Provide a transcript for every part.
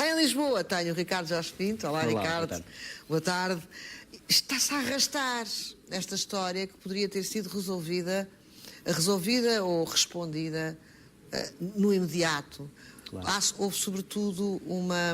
Em Lisboa tenho o Ricardo Jorge Pinto. Olá, Ricardo. Boa tarde. Está-se a arrastar esta história que poderia ter sido resolvida ou respondida no imediato. Claro. Houve, sobretudo, uma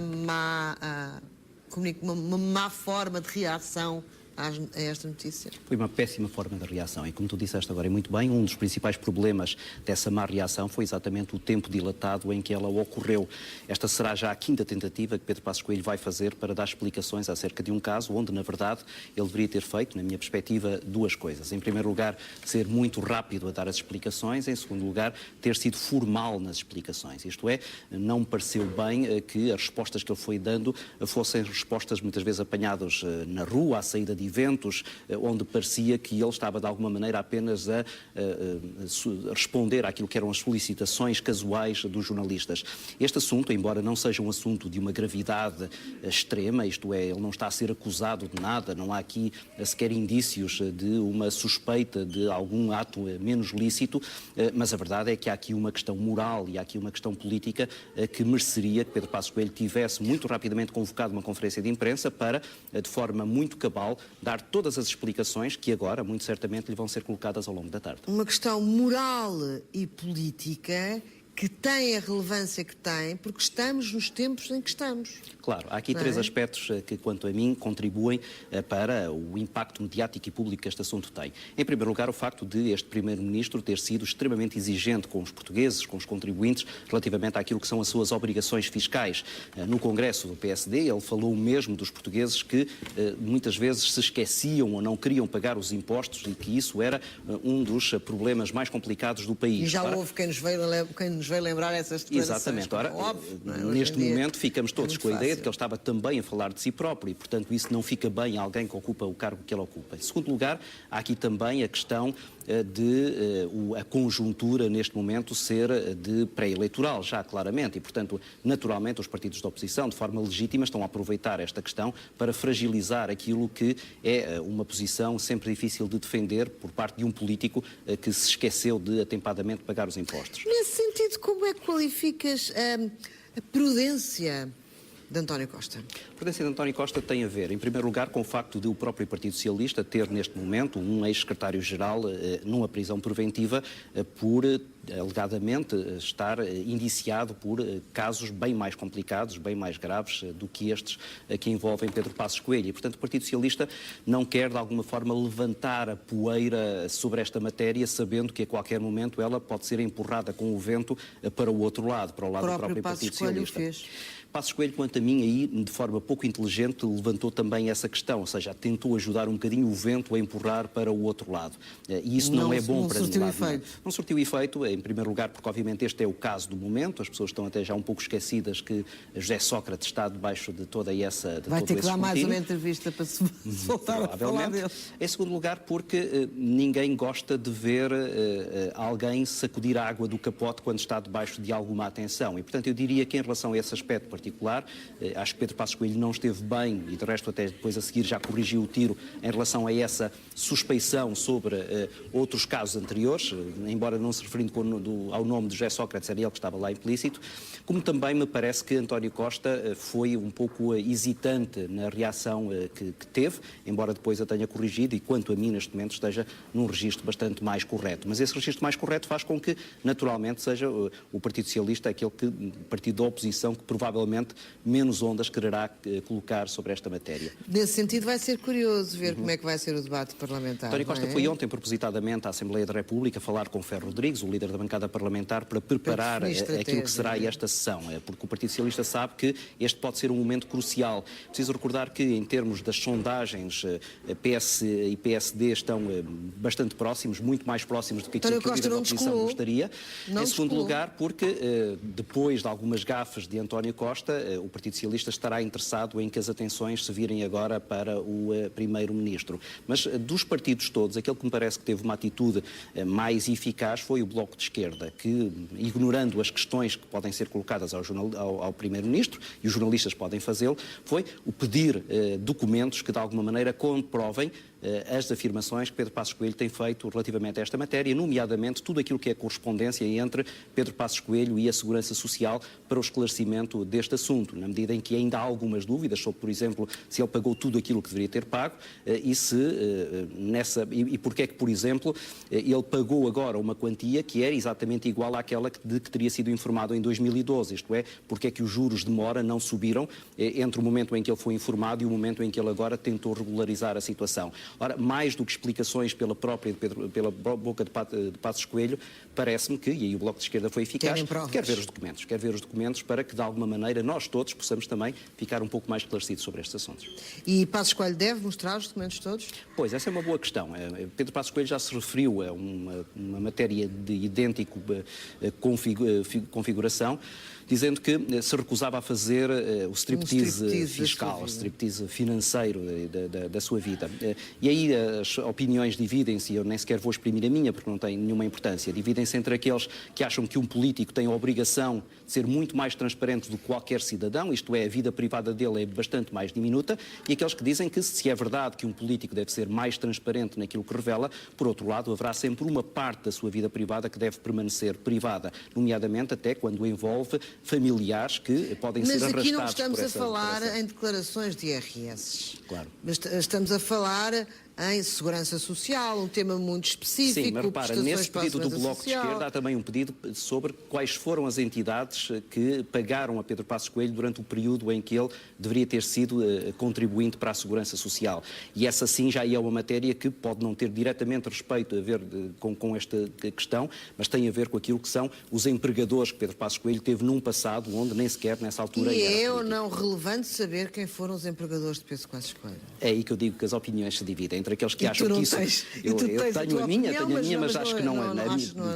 má forma de reação a esta notícia. Foi uma péssima forma de reação e, como tu disseste agora, e muito bem, um dos principais problemas dessa má reação foi exatamente o tempo dilatado em que ela ocorreu. Esta será já a quinta tentativa que Pedro Passos Coelho vai fazer para dar explicações acerca de um caso onde, na verdade, ele deveria ter feito, na minha perspectiva, duas coisas. Em primeiro lugar, ser muito rápido a dar as explicações. Em segundo lugar, ter sido formal nas explicações. Isto é, não me pareceu bem que as respostas que ele foi dando fossem respostas muitas vezes apanhadas na rua, à saída de eventos, onde parecia que ele estava de alguma maneira apenas a responder àquilo que eram as solicitações casuais dos jornalistas. Este assunto, embora não seja um assunto de uma gravidade extrema, isto é, ele não está a ser acusado de nada, não há aqui sequer indícios de uma suspeita de algum ato menos lícito, mas a verdade é que há aqui uma questão moral e há aqui uma questão política que mereceria que Pedro Passos Coelho tivesse muito rapidamente convocado uma conferência de imprensa para, de forma muito cabal, dar todas as explicações que agora, muito certamente, lhe vão ser colocadas ao longo da tarde. Uma questão moral e política que tem a relevância que tem, porque estamos nos tempos em que estamos. Claro, há aqui três aspectos que, quanto a mim, contribuem para o impacto mediático e público que este assunto tem. Em primeiro lugar, o facto de este Primeiro-Ministro ter sido extremamente exigente com os portugueses, com os contribuintes, relativamente àquilo que são as suas obrigações fiscais. No Congresso do PSD, ele falou mesmo dos portugueses que muitas vezes se esqueciam ou não queriam pagar os impostos e que isso era um dos problemas mais complicados do país. E já houve quem nos veio lembrar essas declarações. Exatamente. Ora, óbvio, neste momento ficamos todos com a ideia fácil de que ele estava também a falar de si próprio e, portanto, isso não fica bem a alguém que ocupa o cargo que ele ocupa. Em segundo lugar, há aqui também a questão de a conjuntura neste momento ser de pré-eleitoral, já claramente, e, portanto, naturalmente os partidos da oposição, de forma legítima, estão a aproveitar esta questão para fragilizar aquilo que é uma posição sempre difícil de defender por parte de um político que se esqueceu de atempadamente pagar os impostos. Nesse sentido, como é que qualificas a prudência de António Costa? A prudência de António Costa tem a ver, em primeiro lugar, com o facto de o próprio Partido Socialista ter, neste momento, um ex-secretário-geral numa prisão preventiva por, alegadamente, estar indiciado por casos bem mais complicados, bem mais graves do que estes que envolvem Pedro Passos Coelho. E, portanto, o Partido Socialista não quer, de alguma forma, levantar a poeira sobre esta matéria, sabendo que a qualquer momento ela pode ser empurrada com o vento para o outro lado, para o lado do próprio Partido Socialista. Passos Coelho, quanto a mim, aí, de forma pouco inteligente, levantou também essa questão, ou seja, tentou ajudar um bocadinho o vento a empurrar para o outro lado. E isso não é bom para nenhum lado. Não surtiu efeito, em primeiro lugar, porque obviamente este é o caso do momento, as pessoas estão até já um pouco esquecidas que José Sócrates está debaixo de toda essa... Vai ter que dar mais uma entrevista para se voltar a falar dele. Em segundo lugar, porque ninguém gosta de ver alguém sacudir a água do capote quando está debaixo de alguma atenção. E, portanto, eu diria que em relação a esse aspecto particular, acho que Pedro Passos Coelho não esteve bem e, de resto, até depois a seguir já corrigiu o tiro em relação a essa suspeição sobre outros casos anteriores, embora não se referindo ao nome de José Sócrates, era ele que estava lá implícito, como também me parece que António Costa foi um pouco hesitante na reação que teve, embora depois a tenha corrigido e, quanto a mim, neste momento, esteja num registro bastante mais correto. Mas esse registro mais correto faz com que, naturalmente, seja o Partido Socialista aquele partido da oposição que provavelmente menos ondas quererá colocar sobre esta matéria. Nesse sentido, vai ser curioso ver como é que vai ser o debate parlamentar. António Costa foi ontem propositadamente à Assembleia da República falar com Ferro Rodrigues, o líder da bancada parlamentar, para preparar aquilo que será esta sessão, porque o Partido Socialista sabe que este pode ser um momento crucial. Preciso recordar que, em termos das sondagens, PS e PSD estão bastante próximos, muito mais próximos do que aquilo que o líder da oposição gostaria. Em segundo lugar, porque depois de algumas gafes de António Costa, o Partido Socialista estará interessado em que as atenções se virem agora para o Primeiro-Ministro. Mas dos partidos todos, aquele que me parece que teve uma atitude mais eficaz foi o Bloco de Esquerda, que, ignorando as questões que podem ser colocadas ao Primeiro-Ministro, e os jornalistas podem fazê-lo, foi o pedir documentos que de alguma maneira comprovem as afirmações que Pedro Passos Coelho tem feito relativamente a esta matéria, nomeadamente tudo aquilo que é correspondência entre Pedro Passos Coelho e a Segurança Social para o esclarecimento deste assunto, na medida em que ainda há algumas dúvidas sobre, por exemplo, se ele pagou tudo aquilo que deveria ter pago e porque é que, por exemplo, ele pagou agora uma quantia que era exatamente igual àquela de que teria sido informado em 2012, isto é, porque é que os juros de mora não subiram entre o momento em que ele foi informado e o momento em que ele agora tentou regularizar a situação. Ora, mais do que explicações pela boca de Passos Coelho, parece-me que, e aí o Bloco de Esquerda foi eficaz, quer ver os documentos para que, de alguma maneira, nós todos possamos também ficar um pouco mais esclarecidos sobre estes assuntos. E Passos Coelho deve mostrar os documentos todos? Pois, essa é uma boa questão. Pedro Passos Coelho já se referiu a uma matéria de idêntico configuração, dizendo que se recusava a fazer o striptease fiscal, o striptease financeiro da sua vida. E aí as opiniões dividem-se, e eu nem sequer vou exprimir a minha, porque não tem nenhuma importância, dividem-se entre aqueles que acham que um político tem a obrigação de ser muito mais transparente do que qualquer cidadão, isto é, a vida privada dele é bastante mais diminuta, e aqueles que dizem que se é verdade que um político deve ser mais transparente naquilo que revela, por outro lado, haverá sempre uma parte da sua vida privada que deve permanecer privada, nomeadamente até quando envolve familiares que podem ser arrastados por essa... Mas aqui não estamos a falar em declarações de IRS. Claro. Mas estamos a falar em segurança social, um tema muito específico. Sim, mas repara, nesse pedido do Bloco de Esquerda há também um pedido sobre quais foram as entidades que pagaram a Pedro Passos Coelho durante o período em que ele deveria ter sido contribuinte para a segurança social. E essa sim já é uma matéria que pode não ter diretamente respeito a ver com esta questão, mas tem a ver com aquilo que são os empregadores que Pedro Passos Coelho teve num passado onde nem sequer nessa altura... E é ou não relevante saber quem foram os empregadores de Pedro Passos Coelho? É aí que eu digo que as opiniões se dividem. Entre aqueles que acham que isso... Eu tenho a minha, mas acho que não é.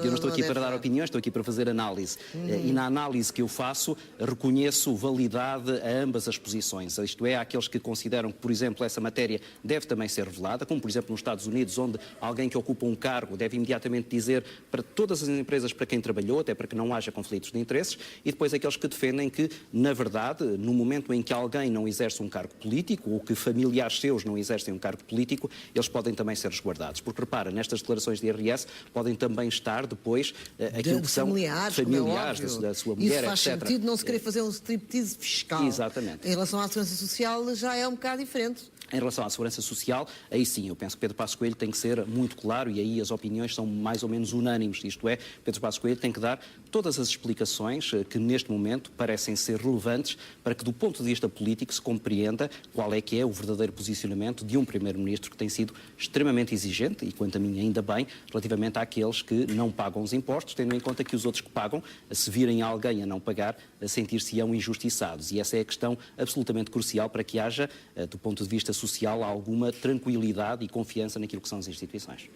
Eu não estou aqui para dar opiniões, estou aqui para fazer análise. E na análise que eu faço, reconheço validade a ambas as posições. Isto é, há aqueles que consideram que, por exemplo, essa matéria deve também ser revelada, como, por exemplo, nos Estados Unidos, onde alguém que ocupa um cargo deve imediatamente dizer para todas as empresas para quem trabalhou, até para que não haja conflitos de interesses, e depois aqueles que defendem que, na verdade, no momento em que alguém não exerce um cargo político, ou que familiares seus não exercem um cargo político, eles podem também ser resguardados. Porque, repara, nestas declarações de IRS podem também estar depois aquilo que são familiares da sua mulher, etc. Isso faz sentido, não se querer fazer um striptease fiscal. Exatamente. Em relação à segurança social já é um bocado diferente. Em relação à segurança social, aí sim, eu penso que Pedro Passos Coelho tem que ser muito claro e aí as opiniões são mais ou menos unânimes. Isto é, Pedro Passos Coelho tem que dar todas as explicações que neste momento parecem ser relevantes para que do ponto de vista político se compreenda qual é que é o verdadeiro posicionamento de um Primeiro-Ministro que tem sido extremamente exigente, e quanto a mim ainda bem, relativamente àqueles que não pagam os impostos, tendo em conta que os outros que pagam, se virem alguém a não pagar, sentir-se-ão injustiçados. E essa é a questão absolutamente crucial para que haja, do ponto de vista social, alguma tranquilidade e confiança naquilo que são as instituições.